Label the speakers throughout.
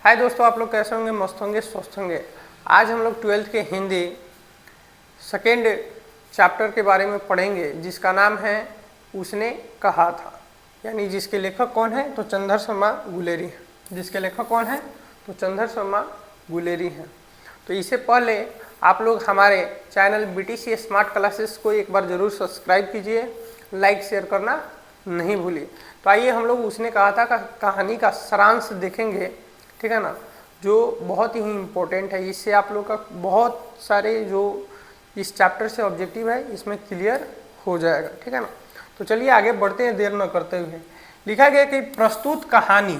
Speaker 1: हाय दोस्तों, आप लोग कैसे होंगे? मस्त होंगे, स्वस्थ होंगे। आज हम लोग 12th के हिंदी सेकेंड चैप्टर के बारे में पढ़ेंगे, जिसका नाम है उसने कहा था। यानी जिसके लेखक कौन है? तो चंद्र शर्मा गुलेरी हैं। जिसके लेखक कौन है? तो चंद्र शर्मा गुलेरी हैं। तो इससे पहले आप लोग हमारे चैनल BTC स्मार्ट क्लासेस को एक बार ज़रूर सब्सक्राइब कीजिए, लाइक शेयर करना नहीं भूलिए। तो आइए हम लोग उसने कहा था कहानी का सारांश देखेंगे, ठीक है ना, जो बहुत ही इम्पोर्टेंट है। इससे आप लोग का बहुत सारे जो इस चैप्टर से ऑब्जेक्टिव है इसमें क्लियर हो जाएगा, ठीक है ना। तो चलिए आगे बढ़ते हैं देर न करते हुए। लिखा गया कि प्रस्तुत कहानी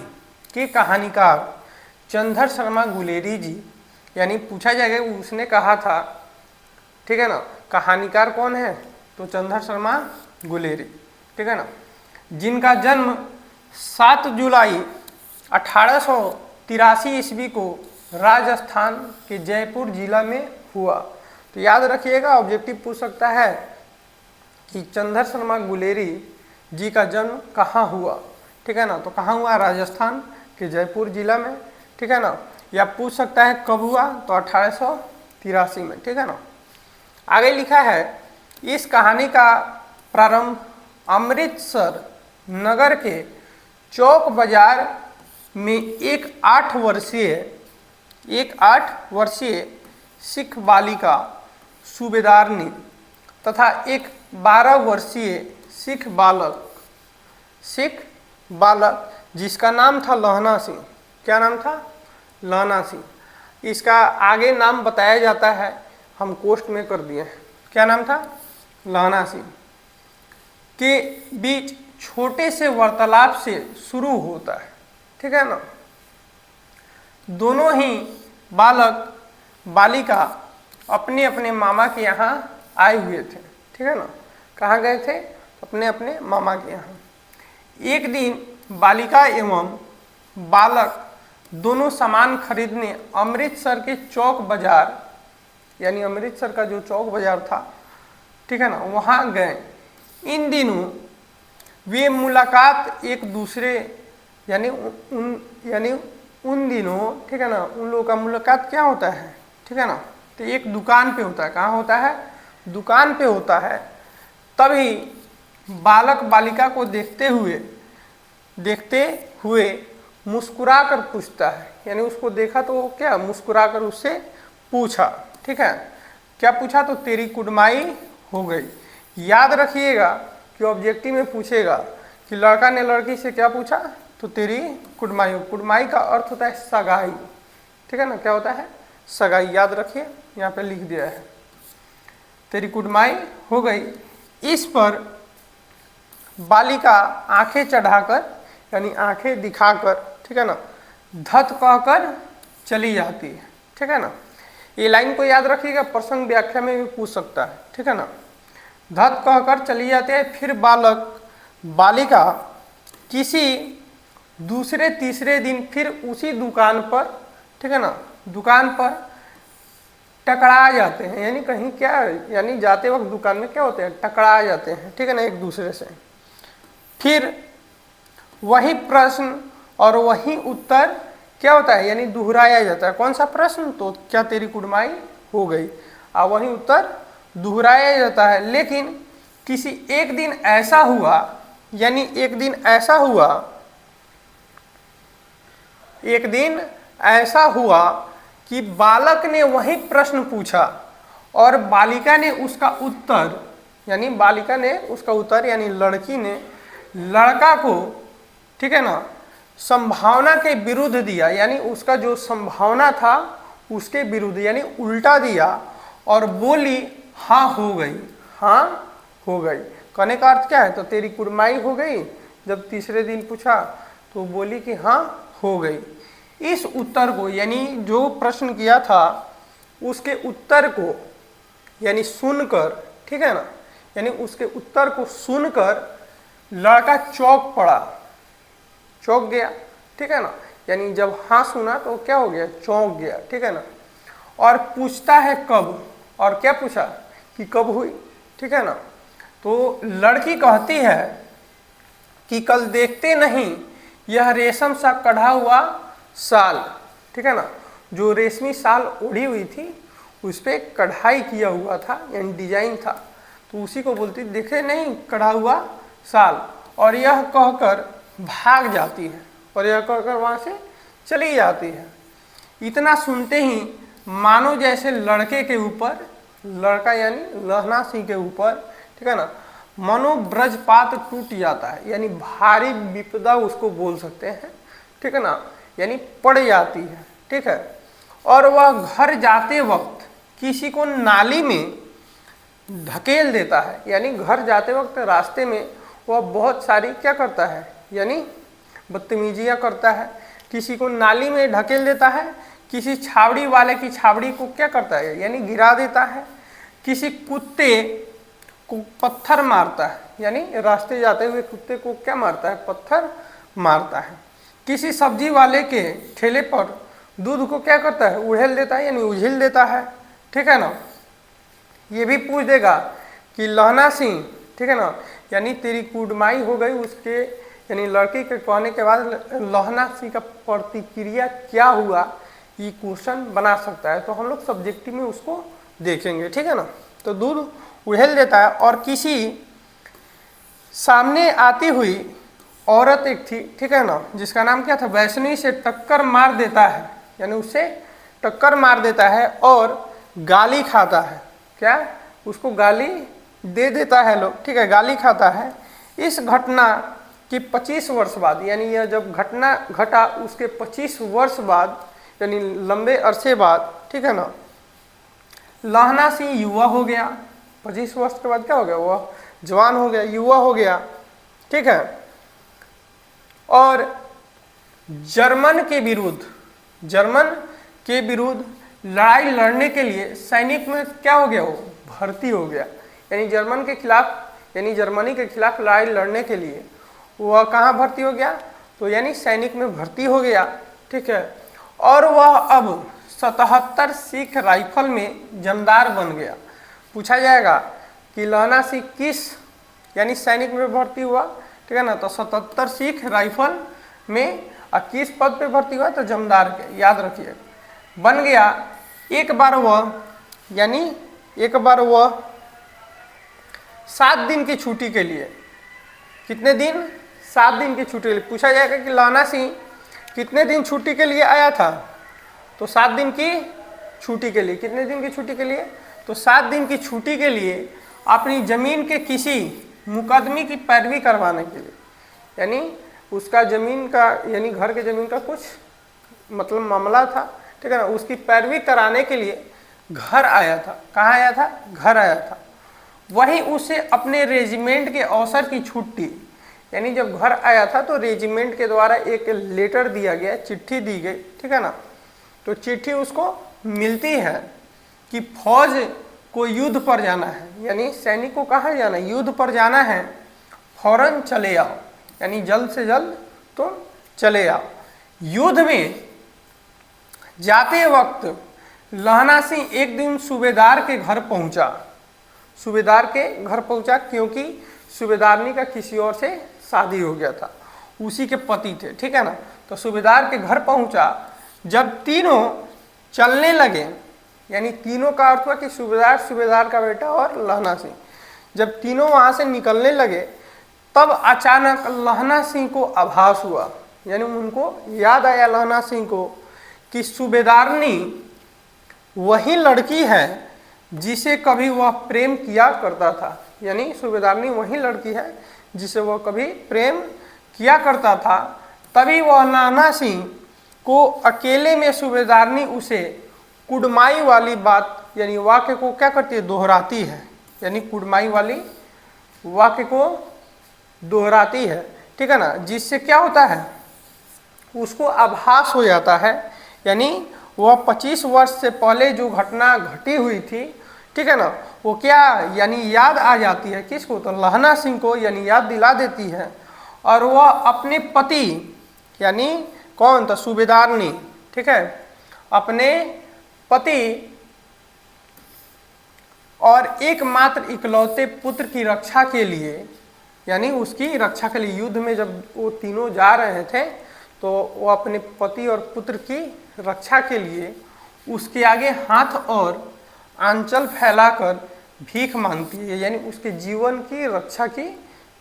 Speaker 1: के कहानीकार चंद्र शर्मा गुलेरी जी, यानी पूछा जाएगा उसने कहा था, ठीक है ना, कहानीकार कौन है? तो चंद्र शर्मा गुलेरी, ठीक है ना, जिनका जन्म 7 जुलाई 1883 ईस्वी को राजस्थान के जयपुर जिला में हुआ। तो याद रखिएगा, ऑब्जेक्टिव पूछ सकता है कि चंद्र शर्मा गुलेरी जी का जन्म कहाँ हुआ, ठीक है ना। तो कहाँ हुआ? राजस्थान के जयपुर जिला में, ठीक है ना। या पूछ सकता है कब हुआ? तो 1883 में, ठीक है ना। आगे लिखा है इस कहानी का प्रारंभ अमृतसर नगर के चौक बाजार में एक 8 वर्षीय सिख बालिका सूबेदारनी तथा एक 12 वर्षीय सिख बालक जिसका नाम था लहना सिंह। क्या नाम था? लहना सिंह। इसका आगे नाम बताया जाता है, हम कोष्ट में कर दिए हैं। क्या नाम था? लहना सिंह के बीच छोटे से वार्तालाप से शुरू होता है, ठीक है ना। दोनों ही बालक बालिका अपने अपने मामा के यहाँ आए हुए थे, ठीक है ना। कहाँ गए थे? अपने अपने मामा के यहाँ। एक दिन बालिका एवं बालक दोनों सामान खरीदने अमृतसर के चौक बाजार, यानी अमृतसर का जो चौक बाजार था, ठीक है ना, वहाँ गए। इन दिनों वे मुलाकात एक दूसरे यानी उन दिनों, ठीक है ना, उन लोगों का मुलाकात क्या होता है, ठीक है ना, तो एक दुकान पे होता है। कहाँ होता है? दुकान पे होता है। तभी बालक बालिका को देखते हुए मुस्कुरा कर पूछता है, यानी उसको देखा तो क्या मुस्कुरा कर उससे पूछा, ठीक है। क्या पूछा? तो तेरी कुड़माई हो गई। याद रखिएगा कि ऑब्जेक्टिव में पूछेगा कि लड़का ने लड़की से क्या पूछा? तो तेरी कुड़माई। कुड़माई का अर्थ होता है सगाई, ठीक है ना। क्या होता है? सगाई। याद रखिए, यहाँ पे लिख दिया है, तेरी कुड़माई हो गई। इस पर बालिका आंखें चढ़ाकर, यानी आंखें दिखाकर, ठीक है ना, धत कहकर चली जाती है, ठीक है ना। ये लाइन को याद रखिएगा, प्रसंग व्याख्या में भी पूछ सकता है, ठीक है ना। धत कहकर चली जाती है। फिर बालिका किसी दूसरे तीसरे दिन फिर उसी दुकान पर, ठीक है ना, दुकान पर टकरा जाते हैं। यानी कहीं क्या, यानी जाते वक्त दुकान में क्या होते हैं? टकरा जाते हैं, ठीक है ना, एक दूसरे से। फिर वही प्रश्न और वही उत्तर क्या होता है? यानी दोहराया जाता है। कौन सा प्रश्न? तो क्या तेरी कुड़माई हो गई, और वही उत्तर दोहराया जाता है। लेकिन किसी एक दिन ऐसा हुआ, यानी एक दिन ऐसा हुआ कि बालक ने वही प्रश्न पूछा और बालिका ने उसका उत्तर, यानी लड़की ने लड़का को, ठीक है ना, संभावना के विरुद्ध दिया। यानी उसका जो संभावना था उसके विरुद्ध, यानी उल्टा दिया और बोली हाँ हो गई, हाँ हो गई। कहने का अर्थ क्या है? तो तेरी कुड़माई हो गई। जब तीसरे दिन पूछा तो बोली कि हाँ हो गई। इस उत्तर को, यानी जो प्रश्न किया था उसके उत्तर को, यानी सुनकर, ठीक है ना, यानी उसके उत्तर को सुनकर लड़का चौंक गया, ठीक है ना। यानी जब हाँ सुना तो क्या हो गया? चौंक गया, ठीक है ना। और पूछता है कब, और क्या पूछा? कि कब हुई, ठीक है ना। तो लड़की कहती है कि कल देखते नहीं यह रेशम सा कढ़ा हुआ साल, ठीक है ना, जो रेशमी शाल ओढ़ी हुई थी उस पर कढ़ाई किया हुआ था यानी डिजाइन था, तो उसी को बोलती देखे नहीं कढ़ा हुआ शाल। और यह कहकर भाग जाती है और यह कहकर वहाँ से चली जाती है। इतना सुनते ही मानो जैसे लड़के के ऊपर, लड़का यानी लहना सिंह के ऊपर, ठीक है ना, मनो ब्रजपात टूट जाता है, यानी भारी विपदा उसको बोल सकते हैं, ठीक है ना, यानी पड़ जाती है, ठीक है। और वह घर जाते वक्त किसी को नाली में ढकेल देता है, यानी घर जाते वक्त रास्ते में वह बहुत सारी क्या करता है, यानी बदतमीजियाँ करता है, किसी को नाली में ढकेल देता है, किसी छावड़ी वाले की छावड़ी को क्या करता है, यानी गिरा देता है, किसी कुत्ते को पत्थर मारता है, यानी रास्ते जाते हुए कुत्ते को क्या मारता है, पत्थर मारता है, किसी सब्जी वाले के ठेले पर दूध को क्या करता है, उड़ेल देता है, यानी उझिल देता है, ठीक है ना। ये भी पूछ देगा कि लहना सिंह, ठीक है ना, यानी तेरी कुड़माई हो गई, उसके यानी लड़की के कहने के बाद लहना सिंह का प्रतिक्रिया क्या हुआ, ये क्वेश्चन बना सकता है, तो हम लोग सब्जेक्टिव में उसको देखेंगे, ठीक है ना। तो दूध उड़ेल देता है। और किसी सामने आती हुई औरत एक थी, ठीक है ना, जिसका नाम क्या था, वैष्णवी, से टक्कर मार देता है, यानी उससे टक्कर मार देता है और गाली खाता है, क्या उसको गाली दे देता है लोग, ठीक है, गाली खाता है। इस घटना के 25 वर्ष बाद, यानी यह जब घटना घटा उसके 25 वर्ष बाद, यानी लंबे अरसे बाद, ठीक है ना, लहना सिंह युवा हो गया। 25 वर्ष के बाद क्या हो गया, वह जवान हो गया, युवा हो गया, ठीक है। और जर्मन के विरुद्ध लड़ाई लड़ने के लिए सैनिक में क्या हो गया, वो भर्ती हो गया, यानी जर्मन के खिलाफ, यानी जर्मनी के खिलाफ लड़ाई लड़ने के लिए वह कहाँ भर्ती हो गया, तो यानी सैनिक में भर्ती हो गया, ठीक है। और वह अब 77 सीख राइफल में जमदार बन गया। पूछा जाएगा कि लहना सिंह किस यानी सैनिक में भर्ती हुआ, ठीक है ना, तो 77 सीख राइफल में, और किस पद पे भर्ती हुआ, तो जमदार के, याद रखिए, बन गया। एक बार वह 7 दिन की छुट्टी के लिए, कितने दिन, 7 दिन की छुट्टी के लिए, पूछा जाएगा कि लहना सिंह कितने दिन छुट्टी के लिए आया था, तो 7 दिन की छुट्टी के लिए, कितने दिन की छुट्टी के लिए, तो 7 दिन की छुट्टी के लिए अपनी ज़मीन के किसी मुकदमे की पैरवी करवाने के लिए, यानी उसका ज़मीन का, यानी घर के ज़मीन का कुछ मतलब मामला था, ठीक है ना, उसकी पैरवी कराने के लिए घर आया था। कहाँ आया था, घर आया था। वहीं उसे अपने रेजिमेंट के अवसर की छुट्टी, यानी जब घर आया था तो रेजिमेंट के द्वारा एक लेटर दिया गया, चिट्ठी दी गई, ठीक है ना, तो चिट्ठी उसको मिलती है कि फौज को युद्ध पर जाना है, यानी सैनिक को कहाँ जाना है, युद्ध पर जाना है, फौरन चले आओ, यानी जल्द से जल्द तुम चले आओ। युद्ध में जाते वक्त लहना सिंह एक दिन सूबेदार के घर पहुंचा, क्योंकि सूबेदारनी का किसी और से शादी हो गया था, उसी के पति थे, ठीक है ना, तो सूबेदार के घर पहुंचा। जब तीनों चलने लगे, यानी तीनों का अर्थ हुआ कि सूबेदार का बेटा और लहना सिंह, जब तीनों वहां से निकलने लगे, तब अचानक लहना सिंह को आभास हुआ, यानी उनको याद आया लहना सिंह को कि सूबेदारनी वही लड़की है जिसे कभी वह प्रेम किया करता था, यानी सूबेदारनी वही लड़की है जिसे वह कभी प्रेम किया करता था। तभी वह लहना सिंह को अकेले में सूबेदारनी उसे कुड़माई वाली बात, यानी वाक्य को क्या करती है, दोहराती है, यानी कुड़माई वाली वाक्य को दोहराती है, ठीक है ना, जिससे क्या होता है, उसको आभास हो जाता है, यानी वह 25 वर्ष से पहले जो घटना घटी हुई थी, ठीक है ना, वो क्या, यानी याद आ जाती है, किसको, तो लहना सिंह को, यानी याद दिला देती है। और वह अपने पति, यानी कौन, तो सूबेदारनी, ठीक है, अपने पति और एकमात्र इकलौते पुत्र की रक्षा के लिए, यानी उसकी रक्षा के लिए, युद्ध में जब वो तीनों जा रहे थे तो वो अपने पति और पुत्र की रक्षा के लिए उसके आगे हाथ और आंचल फैलाकर भीख मांगती है, यानी उसके जीवन की रक्षा की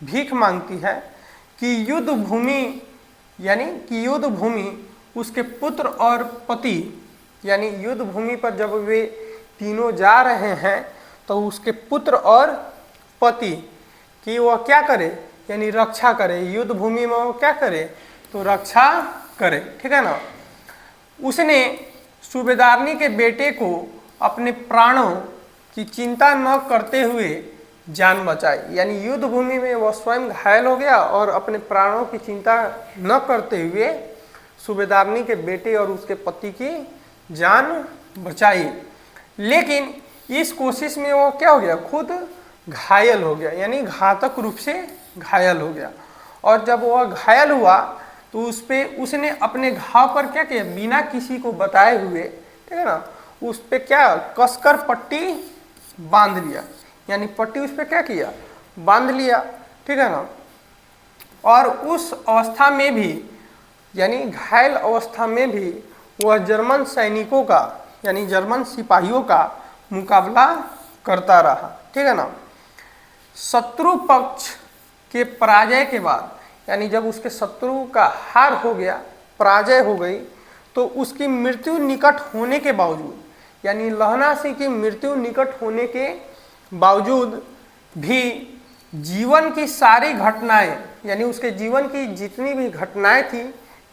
Speaker 1: भीख मांगती है कि युद्ध भूमि, यानी कि युद्ध भूमि उसके पुत्र और पति, यानी युद्ध भूमि पर जब वे तीनों जा रहे हैं तो उसके पुत्र और पति की वह क्या करे, यानी रक्षा करे। युद्ध भूमि में वो क्या करे, तो रक्षा करे, ठीक है ना। उसने सूबेदारनी के बेटे को अपने प्राणों की चिंता न करते हुए जान बचाई, यानी युद्ध भूमि में वह स्वयं घायल हो गया और अपने प्राणों की चिंता न करते हुए सूबेदारनी के बेटे और उसके पति की जान बचाई। लेकिन इस कोशिश में वो क्या हो गया, खुद घायल हो गया, यानी घातक रूप से घायल हो गया। और जब वह घायल हुआ तो उस पे उसने अपने घाव पर क्या किया, बिना किसी को बताए हुए, ठीक है ना, उस पे क्या कसकर पट्टी बांध लिया, यानी पट्टी उस पे क्या किया, बांध लिया, ठीक है ना। और उस अवस्था में भी, यानी घायल अवस्था में भी वह जर्मन सैनिकों का, यानी जर्मन सिपाहियों का मुकाबला करता रहा, ठीक है ना। शत्रु पक्ष के पराजय के बाद, यानी जब उसके शत्रु का हार हो गया, पराजय हो गई, तो उसकी मृत्यु निकट होने के बावजूद, यानी लहना सिंह की मृत्यु निकट होने के बावजूद भी जीवन की सारी घटनाएं, यानी उसके जीवन की जितनी भी घटनाएं थी,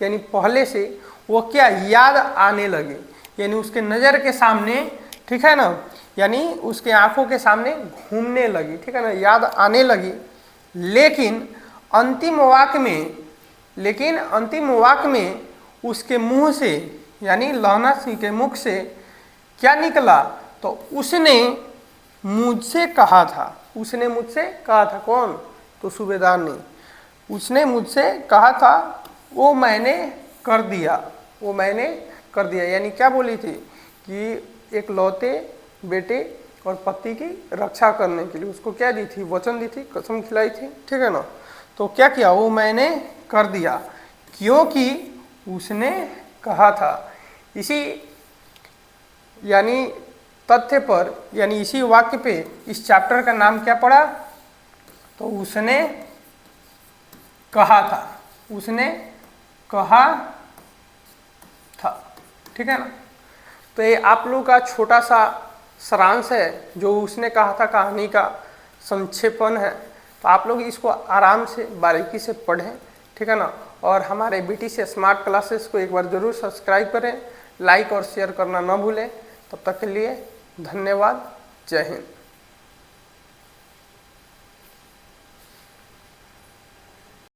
Speaker 1: यानी पहले से वो क्या याद आने लगे, यानी उसके नज़र के सामने, ठीक है ना, यानी उसके आंखों के सामने घूमने लगी, ठीक है ना, याद आने लगी। लेकिन अंतिम वाक्य में उसके मुंह से, यानी लहना सिंह के मुख से क्या निकला, तो उसने मुझसे कहा था, कौन, तो सूबेदार ने, उसने मुझसे कहा था, वो मैंने कर दिया, यानी क्या बोली थी कि एक लौते बेटे और पति की रक्षा करने के लिए उसको क्या दी थी, वचन दी थी, कसम खिलाई थी, ठीक है ना। तो क्या किया, वो मैंने कर दिया क्योंकि उसने कहा था। इसी यानी तथ्य पर, यानी इसी वाक्य पे इस चैप्टर का नाम क्या पड़ा, तो उसने कहा था, ठीक है ना। तो ये आप लोग का छोटा सा सारांश है, जो उसने कहा था कहानी का संक्षेपण है। तो आप लोग इसको आराम से बारीकी से पढ़ें, ठीक है ना। और हमारे BTC स्मार्ट क्लासेस को एक बार ज़रूर सब्सक्राइब करें, लाइक और शेयर करना ना भूलें। तब तक के लिए धन्यवाद, जय हिंद।